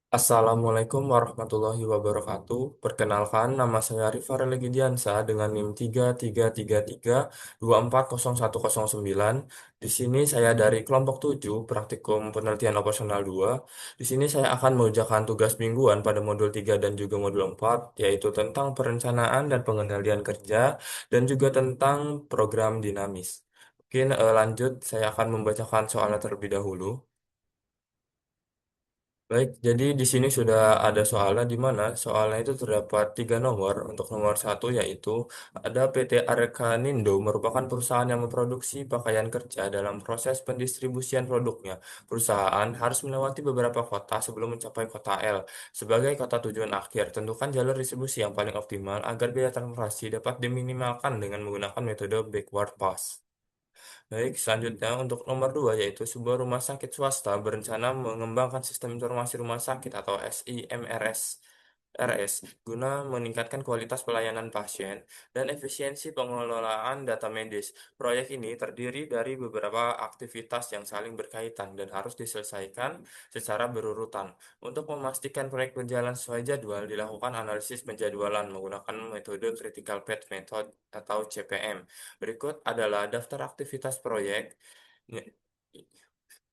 Assalamualaikum warahmatullahi wabarakatuh. Perkenalkan, nama saya Rifar Legidiansa dengan NIM 33332424009. Di sini saya dari kelompok 7, Praktikum Penelitian Operasional 2. Di sini saya akan mengerjakan tugas mingguan pada modul 3 dan juga modul 4, yaitu tentang perencanaan dan pengendalian kerja, dan juga tentang program dinamis. Mungkin lanjut, saya akan membacakan soalnya terlebih dahulu. Baik, jadi di sini sudah ada soalnya di mana soalnya itu terdapat tiga nomor. Untuk nomor satu yaitu ada PT Arkanindo merupakan perusahaan yang memproduksi pakaian kerja dalam proses pendistribusian produknya. Perusahaan harus melewati beberapa kota sebelum mencapai kota L. Sebagai kota tujuan akhir, tentukan jalur distribusi yang paling optimal agar biaya transportasi dapat diminimalkan dengan menggunakan metode backward pass. Baik, selanjutnya untuk nomor dua yaitu sebuah rumah sakit swasta berencana mengembangkan sistem informasi rumah sakit atau SIMRS RS guna meningkatkan kualitas pelayanan pasien dan efisiensi pengelolaan data medis. Proyek ini terdiri dari beberapa aktivitas yang saling berkaitan dan harus diselesaikan secara berurutan. Untuk memastikan proyek berjalan sesuai jadwal, dilakukan analisis penjadwalan menggunakan metode Critical Path Method atau CPM. Berikut adalah daftar aktivitas proyek.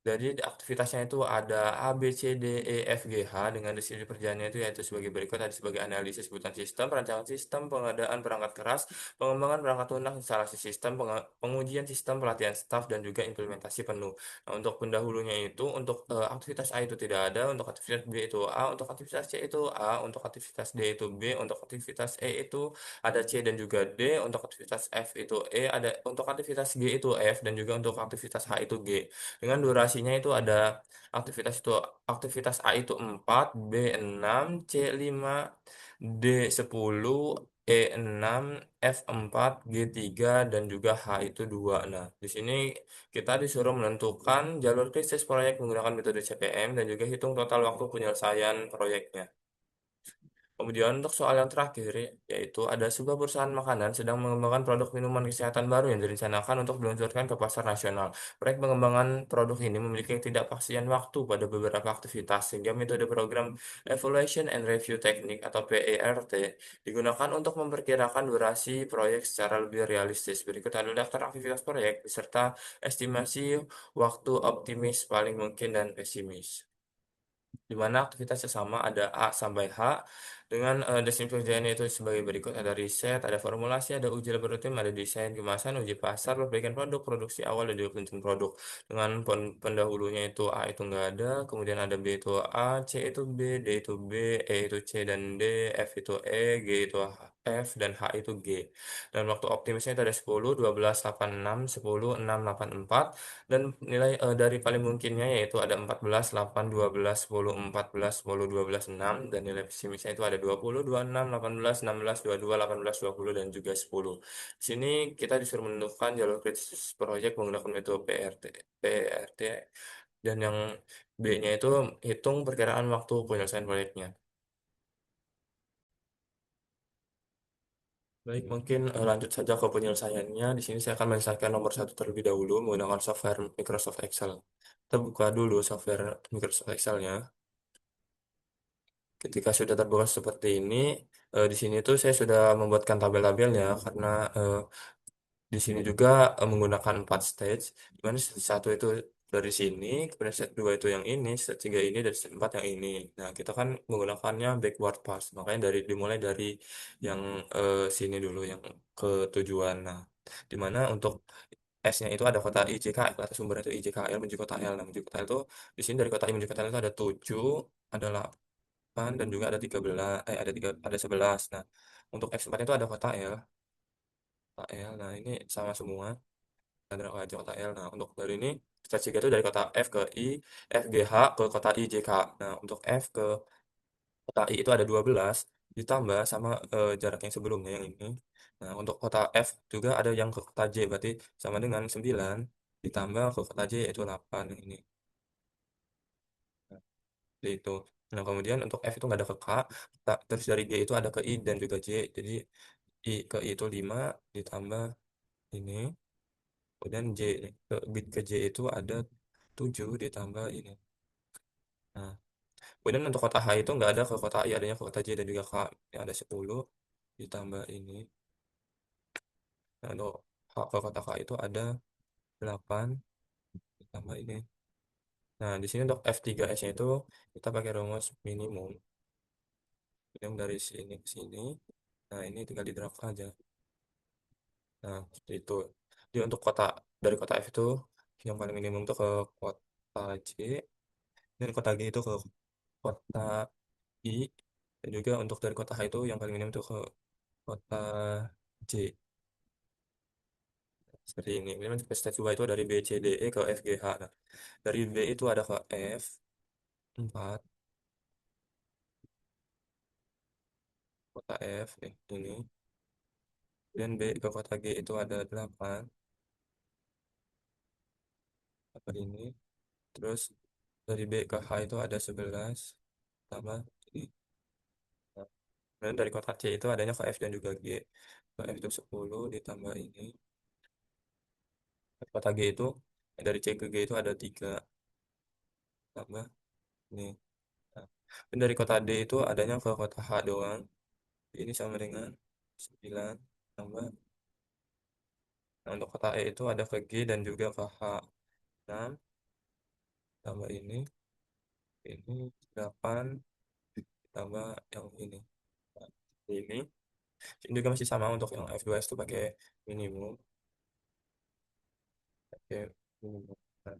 Jadi aktivitasnya itu ada A, B, C, D, E, F, G, H dengan deskripsi kerjanya itu yaitu sebagai berikut ada sebagai analisis kebutuhan sistem, perancangan sistem, pengadaan perangkat keras, pengembangan perangkat lunak, instalasi sistem, pengujian sistem, pelatihan staf, dan juga implementasi penuh. Nah, untuk pendahulunya itu untuk aktivitas A itu tidak ada, untuk aktivitas B itu A, untuk aktivitas C itu A, untuk aktivitas D itu B, untuk aktivitas E itu ada C dan juga D, untuk aktivitas F itu E, ada untuk aktivitas G itu F, dan juga untuk aktivitas H itu G. Dengan durasinya itu ada aktivitas A itu 4, B 6, C 5, D 10, E 6, F 4, G 3 dan juga H itu 2. Nah, di sini kita disuruh menentukan jalur krisis proyek menggunakan metode CPM dan juga hitung total waktu penyelesaian proyeknya. Kemudian untuk soal yang terakhir, yaitu ada sebuah perusahaan makanan sedang mengembangkan produk minuman kesehatan baru yang direncanakan untuk diluncurkan ke pasar nasional. Proyek pengembangan produk ini memiliki ketidakpastian waktu pada beberapa aktivitas, sehingga metode program Evaluation and Review Technique atau PERT digunakan untuk memperkirakan durasi proyek secara lebih realistis. Berikut adalah daftar aktivitas proyek beserta estimasi waktu optimis paling mungkin dan pesimis di mana aktivitasnya sama ada A sampai H dengan deskripsi kerjanya itu sebagai berikut ada riset, ada formulasi, ada uji laboratorium, ada desain kemasan, uji pasar, perbaikan produk, produksi awal dan juga penyusun produk. Dengan pendahulunya itu A itu enggak ada, kemudian ada B itu A, C itu B, D itu B, E itu C dan D, F itu E, G itu F dan H itu G. Dan waktu optimisnya itu ada 10, 12, 8, 6, 10, 6, 8, 4 dan nilai dari paling mungkinnya yaitu ada 14, 8, 12, 10, 14, 10, 12, 6 dan nilai pesimisnya itu ada 20, 26, 18, 16, 22, 18, 20 dan juga 10. Di sini kita disuruh menentukan jalur kritis proyek menggunakan metode PRT dan yang B-nya itu hitung perkiraan waktu penyelesaian proyeknya. Baik, mungkin lanjut saja ke penyelesaiannya. Di sini saya akan menyelesaikan nomor satu terlebih dahulu menggunakan software Microsoft Excel. Kita buka dulu software Microsoft Excel-nya. Ketika sudah terbuka seperti ini, di sini tuh saya sudah membuatkan tabel-tabelnya karena di sini juga menggunakan 4 stage. Di mana stage satu itu dari sini, kemudian stage 2 itu yang ini, stage 3 ini, dan stage 4 yang ini. Nah, kita kan menggunakannya backward pass. Makanya dimulai dari yang sini dulu, yang ke tujuan. Nah, di mana untuk S-nya itu ada kota IJKL, atau sumbernya itu IJKL menuju kota L. Nah, menuju kota L itu, di sini dari kota I menuju kota L itu ada 7, ada 8, dan juga ada 13, ada 11. Nah, untuk F4 itu ada kota L. Kota L, nah ini sama semua. Ada aja kota L. Nah, untuk dari ini statistika itu dari kota F ke I, FGH ke kota I, JK. Nah, untuk F ke kota I itu ada 12 ditambah sama jarak yang sebelumnya yang ini. Nah, untuk kota F juga ada yang ke kota J berarti sama dengan 9 ditambah ke kota J yaitu 8 yang ini. Nah, seperti itu. Nah, kemudian untuk F itu nggak ada ke K, terus dari G itu ada ke I dan juga J. Jadi ke I itu 5 ditambah ini. Kemudian bit ke J itu ada 7 ditambah ini. Nah, Kemudian untuk kota H itu nggak ada ke kota I, adanya ke kota J dan juga K. Yang ada 10 ditambah ini. Nah, untuk ke kota K itu ada 8 ditambah ini. Nah, di sini untuk F3S-nya itu kita pakai rumus minimum. Yang dari sini ke sini. Nah, ini tinggal di drag aja. Nah, seperti itu. Jadi untuk kota dari kota F itu yang paling minimum itu ke kota C, dan kota G itu ke kota I, dan juga untuk dari kota H itu yang paling minimum itu ke kota J. Seperti ini. Kemudian stage 2 itu dari B, C, D, E ke F, G, H. Nah, dari B itu ada ke F 4, kota F ini. Dan B ke kota G itu ada 8, apa ini. Terus dari B ke H itu ada 11 tambah ini. Nah, dan dari kota C itu adanya ke F dan juga G. Ke F itu 10 ditambah ini. Kota G itu dari C ke G itu ada 3 tambah ini. Nah, dan dari kota D itu adanya ke kota H doang. Ini sama dengan 9 tambah. Nah, untuk kota E itu ada ke G dan juga ke H. 6 tambah ini 8 tambah yang ini. Nah, ini juga masih sama untuk yang F2S itu pakai minimum. Pakai minimum. Nah,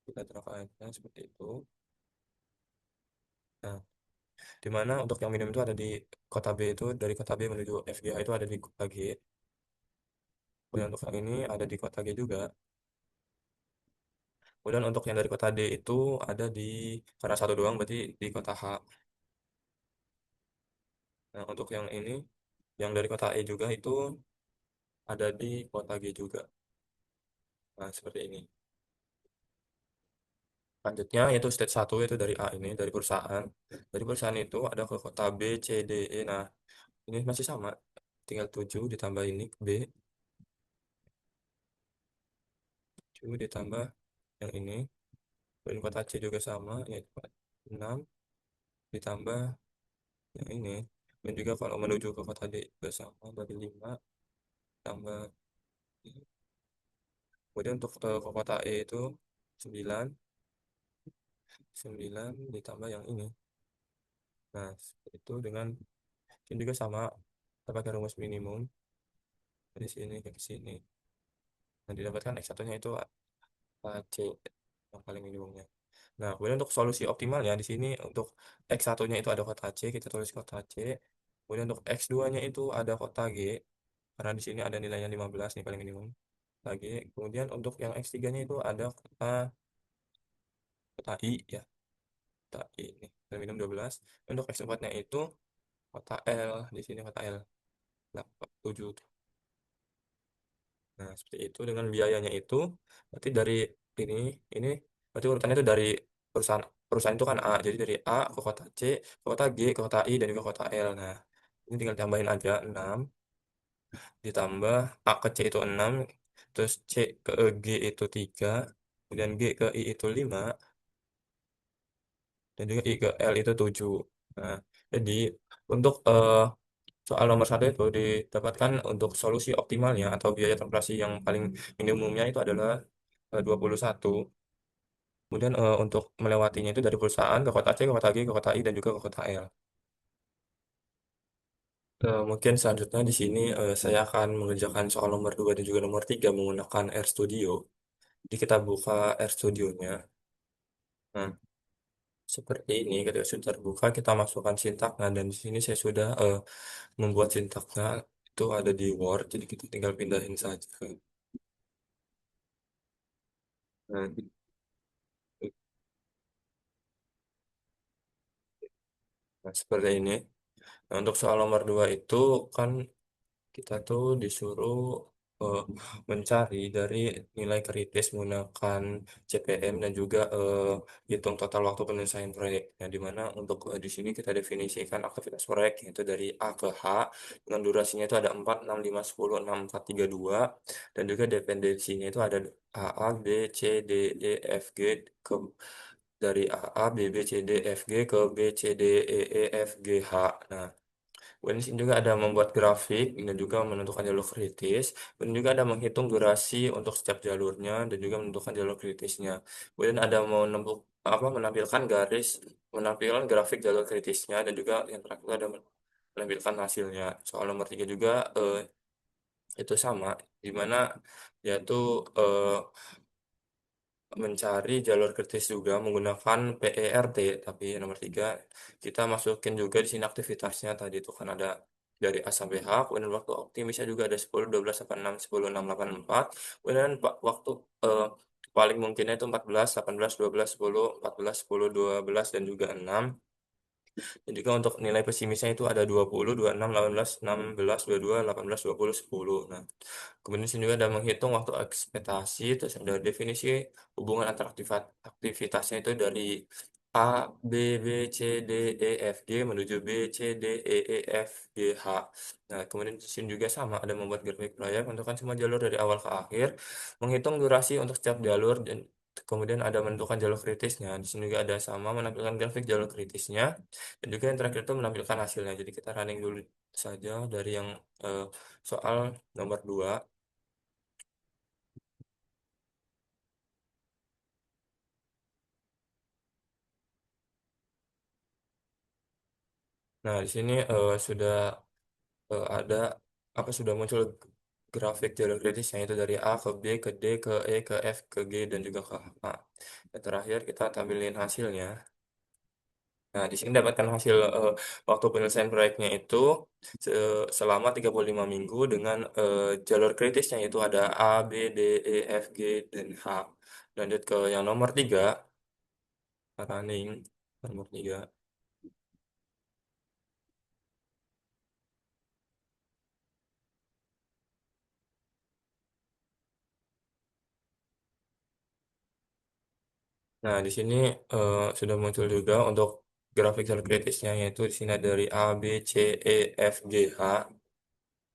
kita terapkan seperti itu. Nah, di mana untuk yang minimum itu ada di kota B itu dari kota B menuju FGH itu ada di kota G. Kemudian untuk yang ini ada di kota G juga. Kemudian untuk yang dari kota D itu ada di karena satu doang berarti di kota H. Nah, untuk yang ini yang dari kota E juga itu ada di kota G juga. Nah, seperti ini. Lanjutnya yaitu stage 1 itu dari A ini dari perusahaan. Dari perusahaan itu ada ke kota B, C, D, E. Nah, ini masih sama. Tinggal 7 ditambah ini B, 7 ditambah yang ini. Dan kota C juga sama, yaitu 6 ditambah yang ini. Dan juga kalau menuju ke kota D juga sama, dari 5 tambah ini. Kemudian untuk ke kota E itu 9, 9 ditambah yang ini. Nah, itu dengan ini juga sama, kita pakai rumus minimum dari sini ke sini. Nah, didapatkan X1-nya itu AC yang paling minimumnya. Nah, kemudian untuk solusi optimalnya di sini untuk X1-nya itu ada kota C, kita tulis kota C. Kemudian untuk X2-nya itu ada kota G, karena di sini ada nilainya 15 nih paling minimum. Kota G. Kemudian untuk yang X3-nya itu ada kota I ya, kota I nih, paling minimum 12. Untuk X4-nya itu kota L, di sini kota L 7. Nah, seperti itu dengan biayanya itu berarti dari ini ini berarti urutannya itu dari perusahaan perusahaan itu kan A. Jadi dari A ke kota C, ke kota G, ke kota I dan juga kota L. Nah, ini tinggal tambahin aja 6 ditambah A ke C itu 6, terus C ke G itu 3, kemudian G ke I itu 5 dan juga I ke L itu 7. Nah, jadi untuk soal nomor satu itu didapatkan untuk solusi optimalnya atau biaya transaksi yang paling minimumnya itu adalah 21. Kemudian untuk melewatinya itu dari perusahaan ke kota C, ke kota G, ke kota I, dan juga ke kota L. Mungkin selanjutnya di sini saya akan mengerjakan soal nomor 2 dan juga nomor 3 menggunakan RStudio. Jadi kita buka RStudio-nya. Nah, seperti ini ketika sudah terbuka kita masukkan sintaknya dan di sini saya sudah membuat sintaknya itu ada di Word, jadi kita tinggal pindahin saja. Nah, nah, seperti ini. Nah, untuk soal nomor 2 itu kan kita tuh disuruh eh, mencari dari nilai kritis menggunakan CPM dan juga hitung total waktu penyelesaian proyek. Nah, di mana untuk di sini kita definisikan aktivitas proyek yaitu dari A ke H dengan durasinya itu ada 4, 6, 5, 10, 6, 4, 3, 2 dan juga dependensinya itu ada A, A, B, C, D, E, F, G ke dari AA, B, B, C, D, F, G ke B, C, D, E, E, F, G, H. Nah, kemudian di sini juga ada membuat grafik dan juga menentukan jalur kritis. Dan juga ada menghitung durasi untuk setiap jalurnya dan juga menentukan jalur kritisnya. Kemudian ada menampilkan menampilkan grafik jalur kritisnya dan juga yang terakhir ada menampilkan hasilnya. Soal nomor 3 juga itu sama, di mana yaitu eh, mencari jalur kritis juga menggunakan PERT, tapi nomor 3 kita masukin juga di sini aktivitasnya tadi itu kan ada dari A sampai H, kemudian waktu optimisnya juga ada 10, 12, 8, 6, 10, 6, 8, 4, kemudian waktu eh, paling mungkinnya itu 14, 18, 12, 10, 14, 10, 12, dan juga 6. Dan juga untuk nilai pesimisnya itu ada 20, 26, 18, 16, 22, 18, 20, 10. Nah, kemudian di sini juga ada menghitung waktu ekspektasi, terus ada definisi hubungan antara aktivitasnya itu dari A, B, B, C, D, E, F, G menuju B, C, D, E, E, F, G, H. Nah, kemudian di sini juga sama, ada membuat grafik proyek, menentukan semua jalur dari awal ke akhir, menghitung durasi untuk setiap jalur, dan kemudian ada menentukan jalur kritisnya. Di sini juga ada sama, menampilkan grafik jalur kritisnya, dan juga yang terakhir itu menampilkan hasilnya. Jadi kita running dulu saja dari yang eh, soal nomor 2. Nah, di sini sudah ada sudah muncul grafik jalur kritisnya itu dari A ke B ke D ke E ke F ke G dan juga ke H. Dan terakhir kita tampilin hasilnya. Nah, di sini dapatkan hasil waktu penyelesaian proyeknya itu selama 35 minggu dengan jalur kritisnya itu ada A, B, D, E, F, G, dan H. Lanjut ke yang nomor 3, running nomor 3. Nah, di sini sudah muncul juga untuk grafik jalur kritisnya, yaitu di sini ada dari A, B, C, E, F, G, H.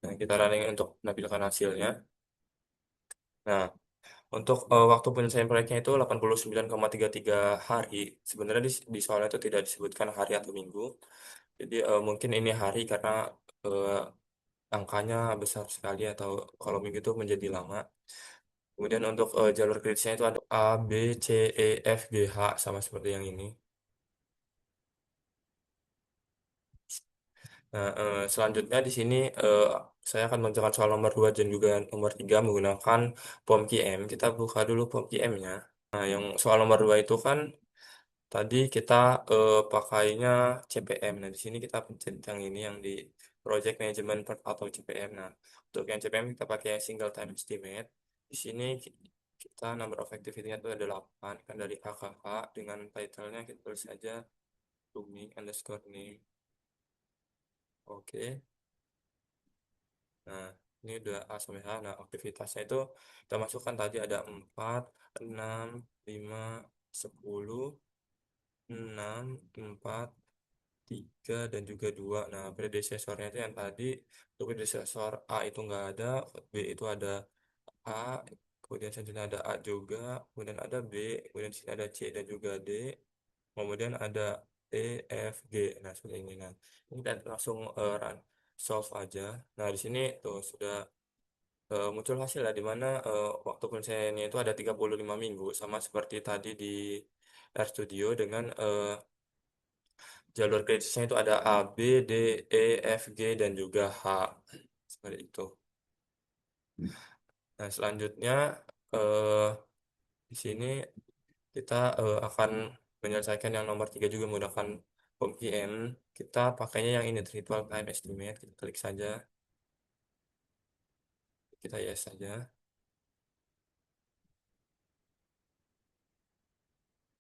Nah, kita running untuk menampilkan hasilnya. Nah, untuk waktu penyelesaian proyeknya itu 89,33 hari. Sebenarnya di soalnya itu tidak disebutkan hari atau minggu. Jadi mungkin ini hari karena eh, angkanya besar sekali atau kalau minggu itu menjadi lama. Kemudian untuk jalur kritisnya itu ada A, B, C, E, F, G, H sama seperti yang ini. Nah, selanjutnya di sini saya akan mengerjakan soal nomor 2 dan juga nomor 3 menggunakan POM-QM. Kita buka dulu POM-QM-nya. Nah, yang soal nomor 2 itu kan tadi kita pakainya CPM. Nah, di sini kita pencet yang ini yang di Project Management atau CPM. Nah, untuk yang CPM kita pakai single time estimate. Di sini kita number of activity-nya itu ada 8 kan dari A ke H dengan title-nya kita tulis saja rooming underscore name. Oke. Nah, ini udah A sampai H. Nah, aktivitasnya itu kita masukkan tadi ada 4, 6, 5, 10, 6, 4, 3 dan juga 2. Nah, predecesornya itu yang tadi, untuk predecesor A itu nggak ada, B itu ada A, kemudian selanjutnya ada A juga, kemudian ada B, kemudian di sini ada C dan juga D, kemudian ada E, F, G. Nah, seperti ini. Nah, ini kita langsung run solve aja. Nah, di sini tuh sudah muncul hasil ya, di mana waktu penyelesaiannya itu ada 35 minggu, sama seperti tadi di RStudio dengan jalur kritisnya itu ada A, B, D, E, F, G, dan juga H. Seperti itu. Nah, selanjutnya eh, di sini kita akan menyelesaikan yang nomor 3 juga menggunakan POM-QM. Kita pakainya yang ini, Virtual Time Estimate. Kita klik saja, kita yes saja.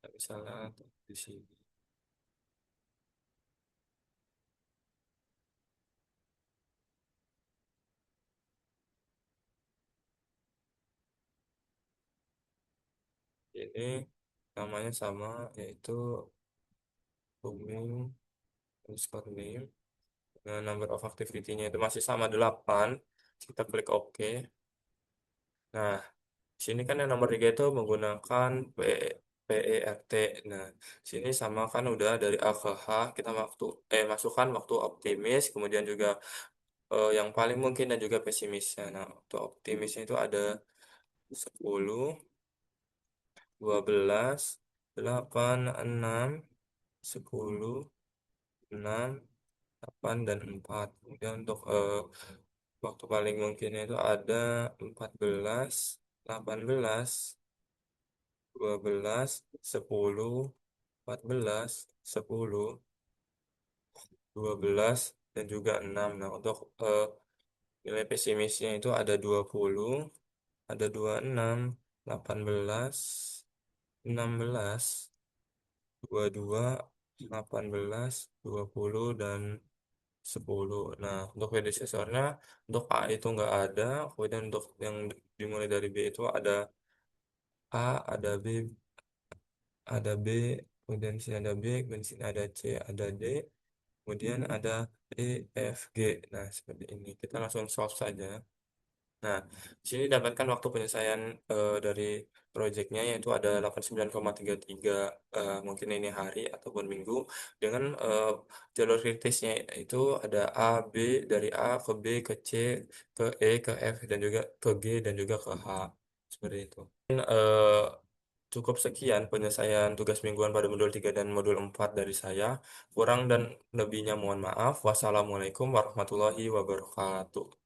Nah, misalnya di sini. Ini namanya sama, yaitu booming underscore name. Nah, number of activity-nya itu masih sama 8. Kita klik OK. Nah, di sini kan yang nomor 3 itu menggunakan PERT. Nah, sini sama kan udah dari A ke H, kita masukkan waktu optimis, kemudian juga yang paling mungkin dan juga pesimisnya. Nah, waktu optimisnya itu ada 10, 12, 8, 6, 10, 6, 8, dan 4. Kemudian untuk waktu paling mungkinnya itu ada 14, 18, 12, 10, 14, 10, 12, dan juga 6. Nah, untuk nilai pesimisnya itu ada 20, ada 26, 18, 16, 22, 18, 20, dan 10. Nah, untuk predecesornya, untuk A itu nggak ada, kemudian untuk yang dimulai dari B itu ada A, ada B, kemudian di sini ada B, kemudian di sini ada C, ada D, kemudian ada E, F, G. Nah, seperti ini. Kita langsung solve saja. Nah, di sini dapatkan waktu penyelesaian dari proyeknya yaitu ada 89,33, mungkin ini hari ataupun minggu, dengan jalur kritisnya itu ada A, B, dari A ke B ke C ke E ke F dan juga ke G dan juga ke H, seperti itu. Cukup sekian penyelesaian tugas mingguan pada modul 3 dan modul 4 dari saya. Kurang dan lebihnya mohon maaf. Wassalamualaikum warahmatullahi wabarakatuh.